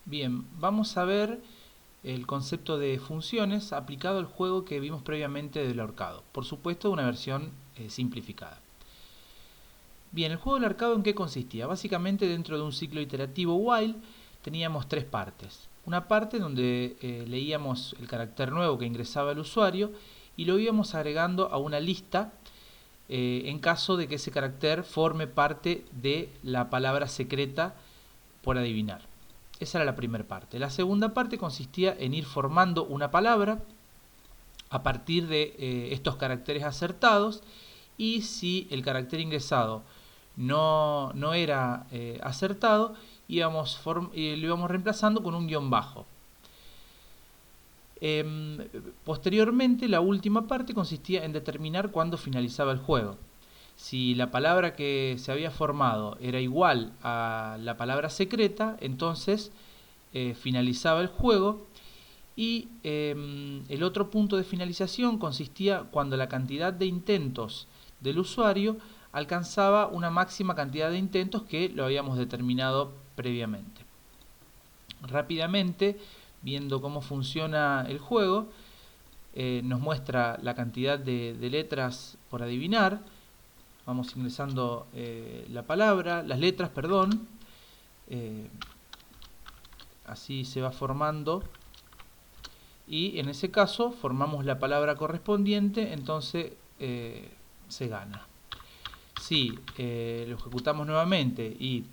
Bien, vamos a ver el concepto de funciones aplicado al juego que vimos previamente del ahorcado. Por supuesto, una versión simplificada. Bien, el juego del ahorcado, ¿en qué consistía? Básicamente, dentro de un ciclo iterativo while teníamos tres partes. Una parte donde leíamos el carácter nuevo que ingresaba el usuario y lo íbamos agregando a una lista en caso de que ese carácter forme parte de la palabra secreta por adivinar. Esa era la primera parte. La segunda parte consistía en ir formando una palabra a partir de estos caracteres acertados, y si el carácter ingresado no era acertado, lo íbamos reemplazando con un guión bajo. Posteriormente, la última parte consistía en determinar cuándo finalizaba el juego. Si la palabra que se había formado era igual a la palabra secreta, entonces finalizaba el juego. Y el otro punto de finalización consistía cuando la cantidad de intentos del usuario alcanzaba una máxima cantidad de intentos que lo habíamos determinado previamente. Rápidamente, viendo cómo funciona el juego, nos muestra la cantidad de letras por adivinar. Vamos ingresando las letras, perdón. Así se va formando. Y en ese caso formamos la palabra correspondiente, entonces se gana. Si lo ejecutamos nuevamente y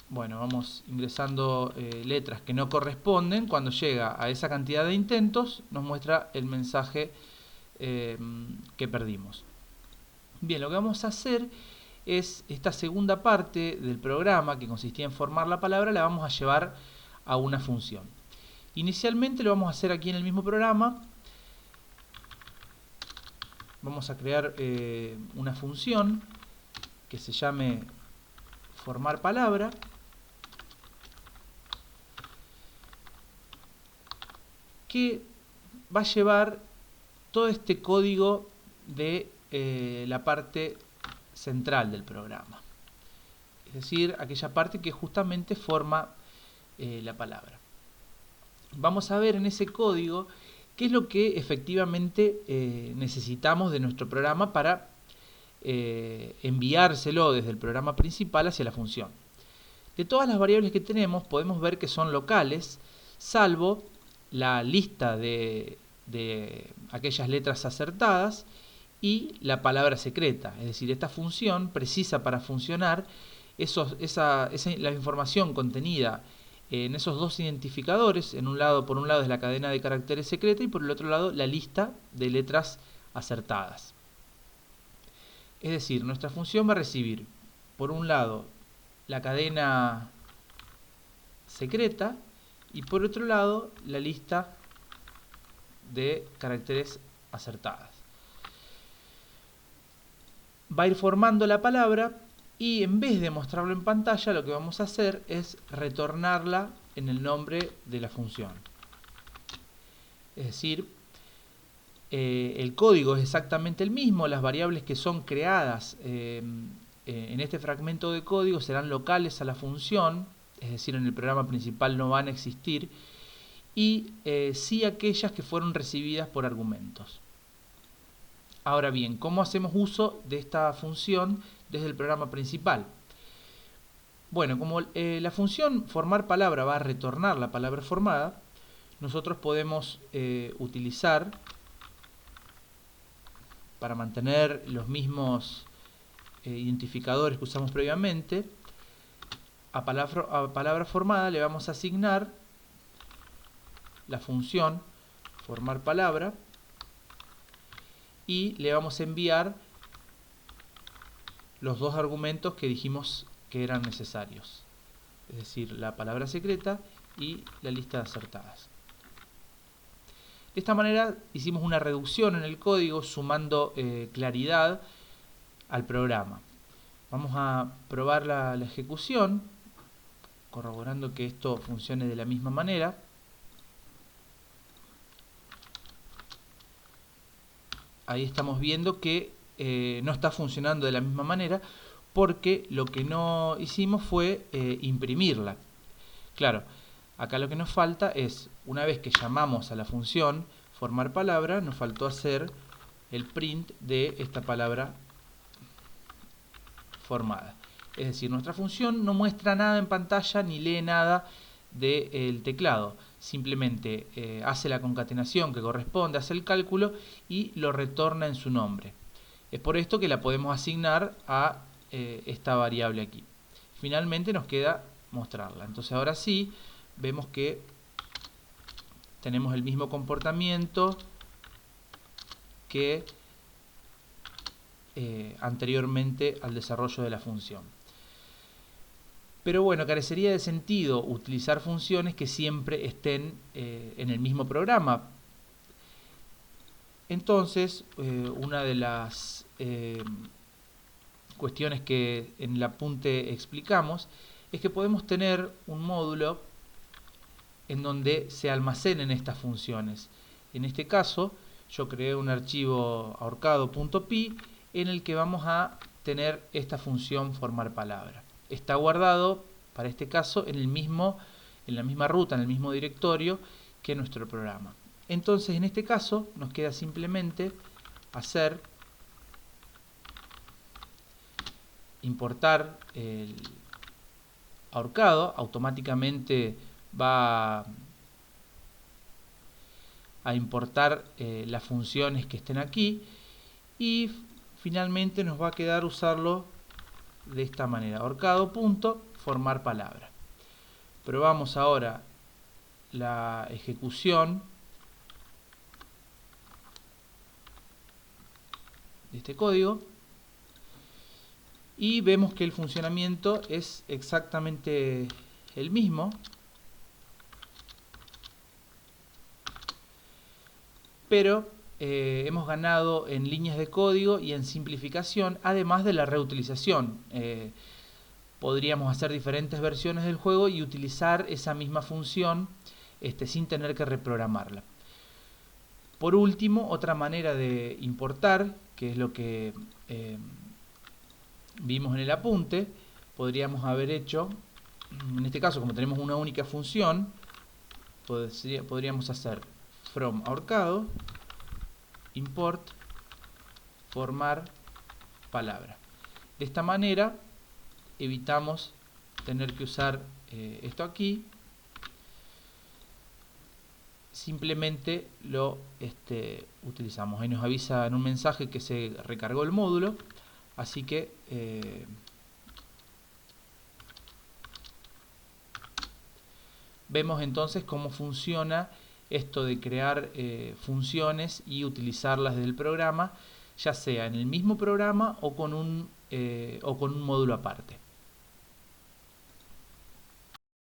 bueno, vamos ingresando letras que no corresponden, cuando llega a esa cantidad de intentos nos muestra el mensaje que perdimos. Bien, lo que vamos a hacer es esta segunda parte del programa, que consistía en formar la palabra, la vamos a llevar a una función. Inicialmente lo vamos a hacer aquí en el mismo programa. Vamos a crear una función que se llame formar palabra, que va a llevar todo este código de la parte central del programa, es decir, aquella parte que justamente forma la palabra. Vamos a ver en ese código qué es lo que efectivamente necesitamos de nuestro programa para enviárselo desde el programa principal hacia la función. De todas las variables que tenemos, podemos ver que son locales, salvo la lista de aquellas letras acertadas y la palabra secreta. Es decir, esta función precisa para funcionar la información contenida en esos dos identificadores. Por un lado es la cadena de caracteres secreta y por el otro lado la lista de letras acertadas. Es decir, nuestra función va a recibir por un lado la cadena secreta y por otro lado la lista de caracteres acertadas. Va a ir formando la palabra y en vez de mostrarlo en pantalla, lo que vamos a hacer es retornarla en el nombre de la función. Es decir, el código es exactamente el mismo, las variables que son creadas en este fragmento de código serán locales a la función, es decir, en el programa principal no van a existir, y sí aquellas que fueron recibidas por argumentos. Ahora bien, ¿cómo hacemos uso de esta función desde el programa principal? Bueno, como la función formar palabra va a retornar la palabra formada, nosotros podemos utilizar, para mantener los mismos identificadores que usamos previamente, a palabra formada le vamos a asignar la función formar palabra y le vamos a enviar los dos argumentos que dijimos que eran necesarios, es decir, la palabra secreta y la lista de acertadas. De esta manera hicimos una reducción en el código, sumando claridad al programa. Vamos a probar la ejecución, corroborando que esto funcione de la misma manera. Ahí estamos viendo que no está funcionando de la misma manera, porque lo que no hicimos fue imprimirla. Claro, acá lo que nos falta es, una vez que llamamos a la función formar palabra, nos faltó hacer el print de esta palabra formada. Es decir, nuestra función no muestra nada en pantalla ni lee nada del teclado. Simplemente hace la concatenación que corresponde, hace el cálculo y lo retorna en su nombre. Es por esto que la podemos asignar a esta variable aquí. Finalmente nos queda mostrarla. Entonces ahora sí, vemos que tenemos el mismo comportamiento que anteriormente al desarrollo de la función. Pero bueno, carecería de sentido utilizar funciones que siempre estén en el mismo programa. Entonces, una de las cuestiones que en el apunte explicamos es que podemos tener un módulo en donde se almacenen estas funciones. En este caso, yo creé un archivo ahorcado.py en el que vamos a tener esta función formar palabra. Está guardado, para este caso, en la misma ruta, en el mismo directorio que nuestro programa. Entonces, en este caso, nos queda simplemente hacer importar el ahorcado. Automáticamente va a importar las funciones que estén aquí y finalmente nos va a quedar usarlo de esta manera, ahorcado.formar palabra. Probamos ahora la ejecución de este código y vemos que el funcionamiento es exactamente el mismo, pero hemos ganado en líneas de código y en simplificación, además de la reutilización. Podríamos hacer diferentes versiones del juego y utilizar esa misma función sin tener que reprogramarla. Por último, otra manera de importar, que es lo que vimos en el apunte, podríamos haber hecho, en este caso como tenemos una única función, podríamos hacer from ahorcado import formar palabra. De esta manera evitamos tener que usar esto aquí, simplemente lo utilizamos. Ahí nos avisa en un mensaje que se recargó el módulo, así que vemos entonces cómo funciona esto de crear funciones y utilizarlas del programa, ya sea en el mismo programa o con un módulo aparte.